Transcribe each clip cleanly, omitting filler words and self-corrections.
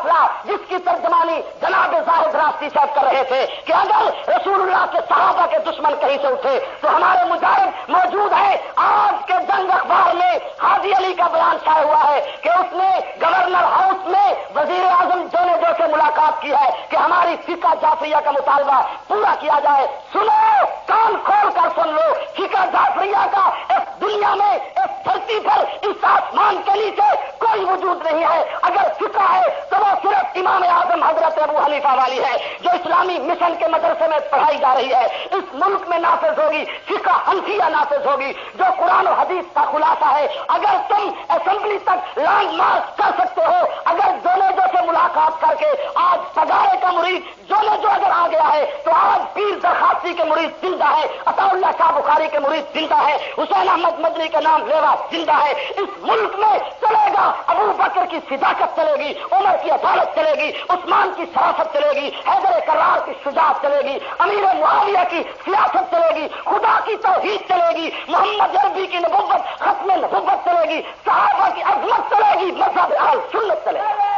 قافلہ جس کی ترجمانی جناب زاہد راستی صاحب کر رہے تھے کہ اگر رسول اللہ کے صحابہ کے دشمن کہیں سے اٹھے تو ہمارے مجاہد موجود ہیں. آج کے جنگ اخبار میں حاجی علی کا بیان شائع ہوا ہے کہ اس نے گورنر ہاؤس میں وزیر اعظم جو سے ملاقات کی ہے کہ ہماری فقہ جعفریہ کا مطالبہ پورا کیا جائے. سنو, کان کھول کر سن لو, فقہ جعفریہ کا اس دنیا میں اس دھرتی پر اس آسمان کے نیچے کوئی وجود نہیں ہے. اگر فقہ ہے تو وہ صرف امام اعظم حضرت ابو حنیفہ والی ہے جو اسلامی مشن کے مدرسے میں پڑھائی جا رہی ہے. اس ملک میں نافذ ہوگی فقہ حنفیہ نافذ ہوگی جو قرآن و حدیث کا خلاصہ ہے. اگر تم اسمبلی تک لانگ مارچ کر سکتے ہو, اگر دونوں سے ملاقات کر کے آج پگارے کا مرید جو اگر آ گیا ہے تو آج پیر درخاستی کے مرید زندہ ہے, عطا اللہ شاہ بخاری کے مرید زندہ ہے, حسین احمد مدنی کا نام لیوا زندہ ہے. اس ملک میں چلے گا ابو بکر کی صداقت چلے گی, عمر کی عدالت چلے گی, عثمان کی شرافت چلے گی, حیدر کرار کی شجاعت چلے گی, امیر معاویہ کی سیاست چلے گی, خدا کی توحید چلے گی, محمد عربی کی نبوت ختم نبوت چلے گی, صحابہ کی عظمت چلے گی, مذہب اہل سنت چلے گی.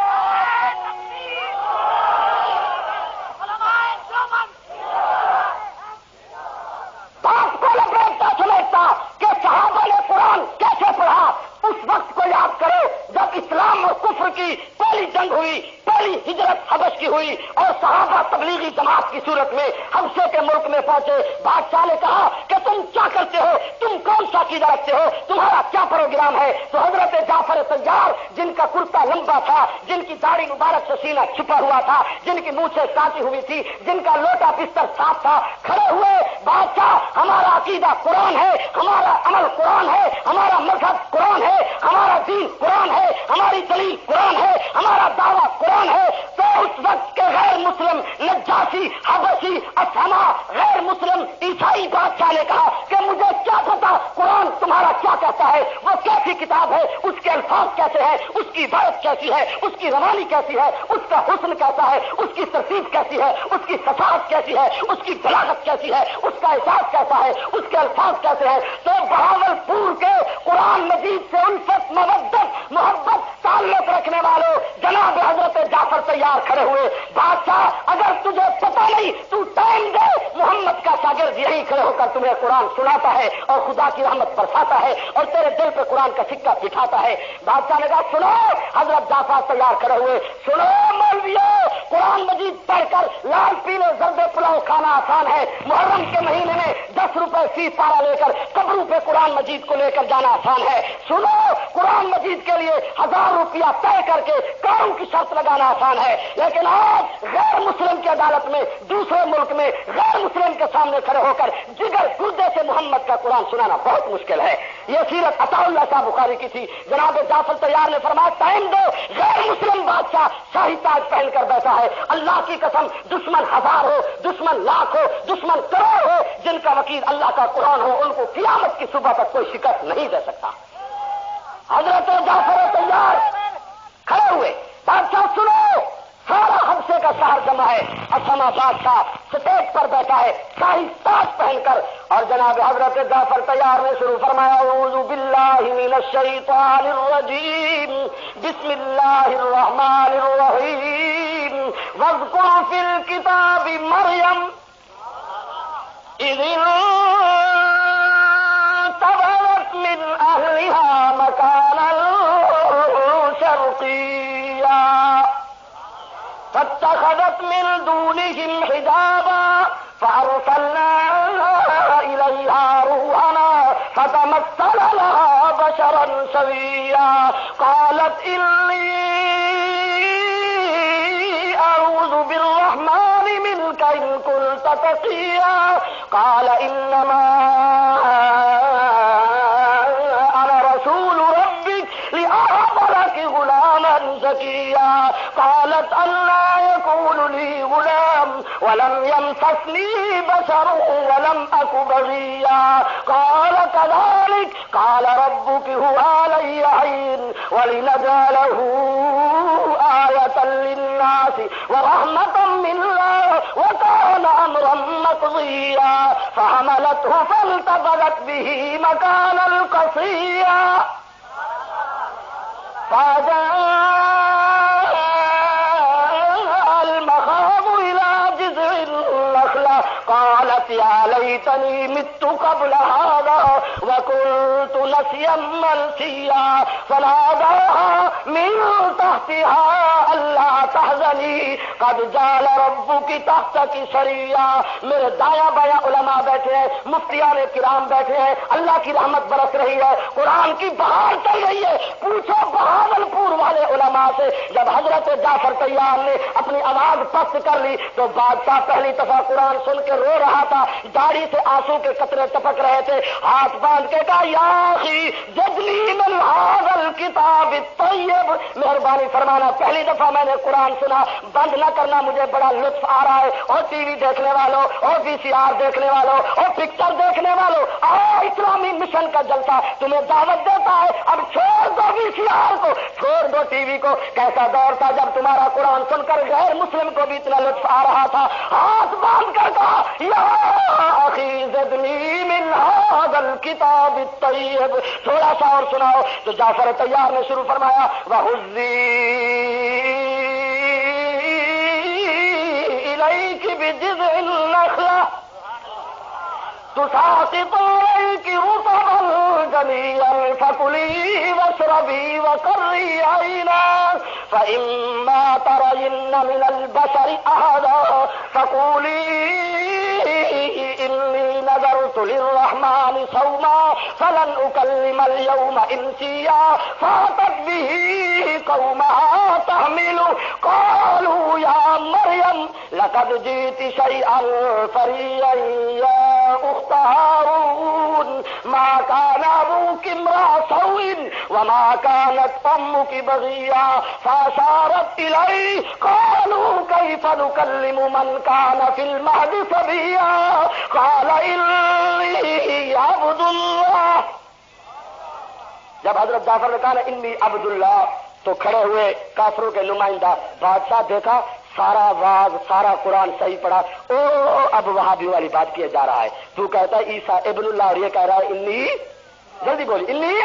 بات کو لپیٹتا سمیٹتا کہ صحابہ نے قرآن کیسے پڑھا اس وقت کو یاد کرو جب اسلام اور کفر کی پہلی جنگ ہوئی, پہلی ہجرت حبش کی ہوئی اور صحابہ تبلیغی جماعت کی صورت میں حبشے کے ملک میں پہنچے. بادشاہ نے کہا کہ تم کیا کرتے ہو, تم کون سا عقیدہ رکھتے ہو, تمہارا کیا پروگرام ہے؟ تو حضرت جعفر طیار جن کا کرتا لمبا تھا, جن کی داڑھی مبارک سے سینہ چھپا ہوا تھا, جن کی مونچھیں کاٹی ہوئی تھی, جن کا لوٹا بستر صاف تھا, کھڑے ہوئے. بادشاہ, ہمارا عقیدہ قرآن ہے, ہمارا عمل قرآن ہے, ہمارا مذہب قرآن ہے, ہمارا دین قرآن ہے, ہماری دلیل قرآن ہے, ہمارا دعویٰ قرآن ہے. تو اس وقت کے غیر مسلم نجاشی, حبشی, اسحما, غیر مسلم عیسائی بادشاہ نے کہا کہ مجھے کیا پتا قرآن تمہارا کیا کہتا ہے, وہ کیسی کتاب ہے, اس کے الفاظ کیسے ہیں, اس کی عبارت کیسی ہے, اس کی روانی کیسی ہے, اس کا حسن کیسا ہے, اس کی ترتیب کیسی ہے, اس کی فصاحت کیسی ہے, اس کی بلاغت کیسی ہے, اس کا احساس کیسا ہے, اس کے الفاظ کیسے ہیں. تو بہاولپور کے قرآن مجید سے الفت, مودت, محبت, تعلق رکھنے والوں جناب حضرت جعفر طیار کھڑے ہوئے. بادشاہ, اگر تجھے پتا نہیں تو ٹائم دے, محمد کا شاگرد یہی کھڑے ہو کر تمہیں قرآن سناتا ہے اور خدا کی رحمت برساتا ہے اور تیرے دل پہ قرآن کا سکہ بٹھاتا ہے. بادشاہ نے کہا سنو, حضرت جعفر تیار کھڑے ہوئے, سنو مولویو, قرآن مجید پڑھ کر لال پیلے زرد پلاؤ کھانا آسان ہے, محرم کے مہینے میں 10 روپے فی پارا لے کر قبروں پہ قرآن مجید کو لے کر جانا آسان ہے. سنو, قرآن مجید کے لیے 1000 روپیہ طے کر کے کاروں کی شرط لگانا آسان ہے, لیکن آج غیر مسلم کی عدالت میں, دوسرے ملک میں غیر مسلم کے سامنے کھڑے ہو کر جگر گردے سے محمد کا قرآن سنانا بہت مشکل ہے. یہ سیرت عطا اللہ شاہ بخاری کی تھی. جناب جعفر طیار نے فرمایا ٹائم دو, غیر مسلم بادشاہ شاہی تاج پہن کر بیٹھا ہے, اللہ کی قسم دشمن 1000 ہو, دشمن لاکھ ہو, دشمن کروڑ ہو, جن کا وکیل اللہ کا قرآن ہو, ان کو قیامت کی صبح تک کوئی شکست نہیں دے سکتا. حضرت جعفر طیار کھڑے ہوئے, بادشاہ سنو, سارا حبشے کا شہر جمع ہے, اسما بادشاہ سٹیج پر بیٹھا ہے شاہی تاج پہن کر, اور جناب حضرت جعفر طیار نے شروع فرمایا اعوذ باللہ من الشیطان الرجیم بسم اللہ الرحمن الرحیم واذکر فی الکتاب مریم اذ انتبذت من اہلها مکانا شرقیا فاتخذت من دونهم حجابا فارسلنا إليها روحنا فتمثل لها بشرا سويا قالت إني أعوذ بالرحمن منك إن كنت تقيا قال إنما أنا رسول ربك لأهب لك غلاما زكيا قالت أنى يكون لي غلام ولم يمسسني بشر ولم أك بغيا قال كذلك قال ربك هو علي عين ولنجعله آية للناس ورحمة منا وكان أمرا مقضيا فحملته فالتقطت به مكانا قصيا فجاء قالت يا ليتني مت قبل هذا وكنت نسيا منسيا فناداها من تحتها ألا تحزني قد جعل ربك تحتك سريا. میرے دایاں بایاں علماء بیٹھے ہیں, مفتیان کرام بیٹھے ہیں, اللہ کی رحمت برس رہی ہے, قرآن کی بہار چل رہی ہے. پوچھو بہاولپور والے علماء سے, جب حضرت جعفر طیار نے اپنی آواز پست کر لی تو بادشاہ پہلی دفعہ قرآن سن کے رو رہا تھا, داڑھی سے آنسو کے قطرے ٹپک رہے تھے, ہاتھ باندھ کے کہا یا اخی جدنی من ھذا الکتاب الطیب, مہربانی فرمانا پہلی دفعہ میں نے قرآن سنا, بند نہ کرنا, مجھے بڑا لطف آ رہا ہے. اور ٹی وی دیکھنے والوں, اور وی سی آر دیکھنے والوں, اور پکچر دیکھنے والوں, اسلامی مشن کا جلسہ تمہیں دعوت دیتا ہے. اب چھوڑ دو وی سی آر کو, چھوڑ دو ٹی وی کو. کیسا دور تھا جب تمہارا قرآن سن کر غیر مسلم کو بھی اتنا لطف آ رہا تھا. ہاتھ باندھ کر کہا یا اخی زدنی من ھذا الکتاب الطیب. تھوڑا سا اور سناؤ. تو جعفر طیار نے شروع فرمایا وَحُزِّی الیک بجذع النخلہ تساقط عليك رطبا جنيا فكلي واشربي وقري عينا فإما ترين من البشر أحدا فقولي إني نذرت للرحمن صوما فلن أكلم اليوم إنسيا فأتت به قومها تحمله قالوا يا مريم لقد جئت شيئا فريا يا أخت هارون ما كان أبوك امرأ سوء وما كانت أمك بغيا فأشارت إليه قالوا كيف نكلم من كان في المهد صبيا قال إني عبد الله. جب حضرت جعفر نے کہا انی عبد اللہ تو کھڑے ہوئے کافروں کے نمائندہ. بادشاہ دیکھا سارا واز سارا قرآن صحیح پڑھا. او اب وہابی والی بات کیا جا رہا ہے. تو کہتا ہے عیسیٰ ابن اللہ اور یہ کہہ رہا ہے انی, جلدی بولی انی.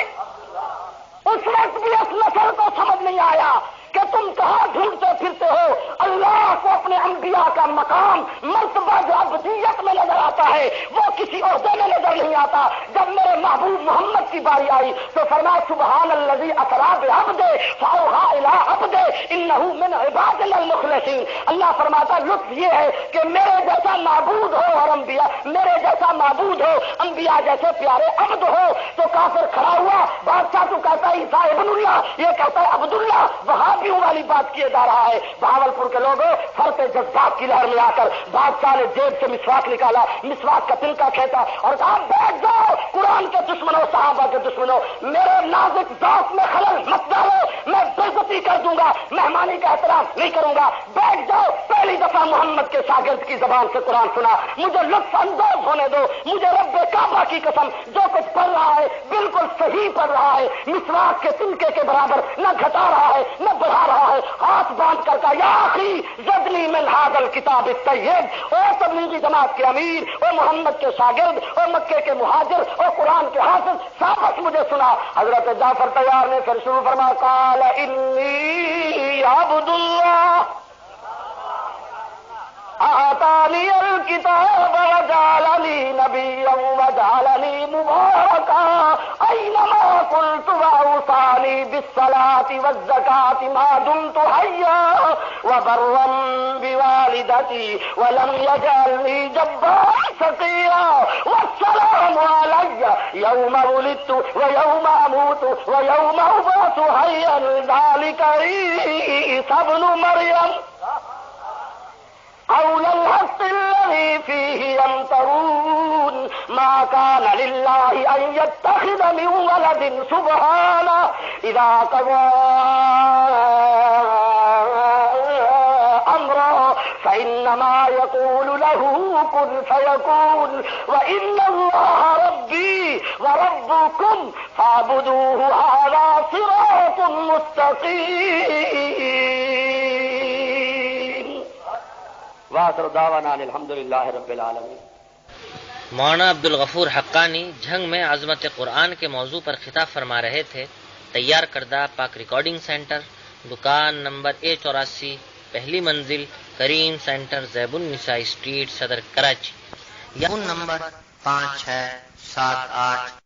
اس وقت بھی اس نسل کو سمجھ نہیں آیا کہ تم کہاں ڈھونڈتے پھرتے ہو. اللہ کو اپنے انبیاء کا مقام مرتبہ جو ابدیت میں نظر آتا ہے وہ کسی عہدے میں نظر نہیں آتا. جب میرے محبوب محمد کی باری آئی تو فرمایا سبحان الذی اسری بعبدہ فاوحی الی عبدہ انہ من عبادنا المخلصین. اللہ فرماتا لطف یہ ہے کہ میرے جیسا معبود ہو اور انبیاء میرے جیسا معبود ہو, انبیاء جیسے پیارے عبد ہو. تو کافر کھڑا ہوا, بادشاہ تو کہتا ہے عیسیٰ ابن اللہ, یہ کہتا ہے عبد اللہ. وہابیوں والی بات کیے جا رہا ہے. بہاولپور کے لوگوں فرق جذبات کی لہر میں آ کر بادشاہ نے جیب سے مسواک نکالا, مسواک کا تلکا کھینچا اور کہا بیٹھ جاؤ قرآن کے دشمنوں, صحابہ کے دشمنوں, میرے نازک ذوق میں خلل مت ڈالو, میں بے عزتی کر دوں گا, مہمانی کا احترام نہیں کروں گا. بیٹھ جاؤ. پہلی دفعہ محمد کے شاگرد کی زبان سے قرآن سنا, مجھے لطف اندوز ہونے دو. مجھے رب کعبہ کی قسم جو کچھ پڑھ رہا ہے بالکل صحیح پڑھ رہا ہے, مسواک کے تلکے کے برابر نہ گھٹا رہا ہے نہ بڑھا رہا ہے. ہاتھ باندھ کر کہا یا اخی زدنی من ھذا الکتاب الطیب. او تبلیغی جماعت کے امیر, او محمد کے شاگرد, او مکے کے مہاجر, او قرآن کے حافظ, سابق مجھے سنا. حضرت جعفر طیار نے پھر شروع فرمایا قال انی عبد اللہ آتانی الکتاب وجعلنی نبیا وجعلنی مبارکا اینما کنت واوصانی بالصلاة والزکاة ما دمت حیا وبرا بوالدتی ولم یجعلنی جبارا شقیا والسلام علی یوم ولدت ویوم اموت ویوم ابعث حیا ذلک عیسی ابن مریم قول الحق الذي فيه يمترون ما كان لله أن يتخذ من ولد سبحانه إذا قضى أمرا فإنما يقول له كن فيكون وإن الله ربي وربكم فاعبدوه هذا صراط مستقيم. وآخر دعوانا الحمدللہ رب العالمین. مولانا عبد الغفور حقانی جھنگ میں عظمت قرآن کے موضوع پر خطاب فرما رہے تھے. تیار کردہ پاک ریکارڈنگ سینٹر, دکان نمبر A84, پہلی منزل, کریم سینٹر, زیب النساء اسٹریٹ, صدر کراچی. یا فون نمبر 5678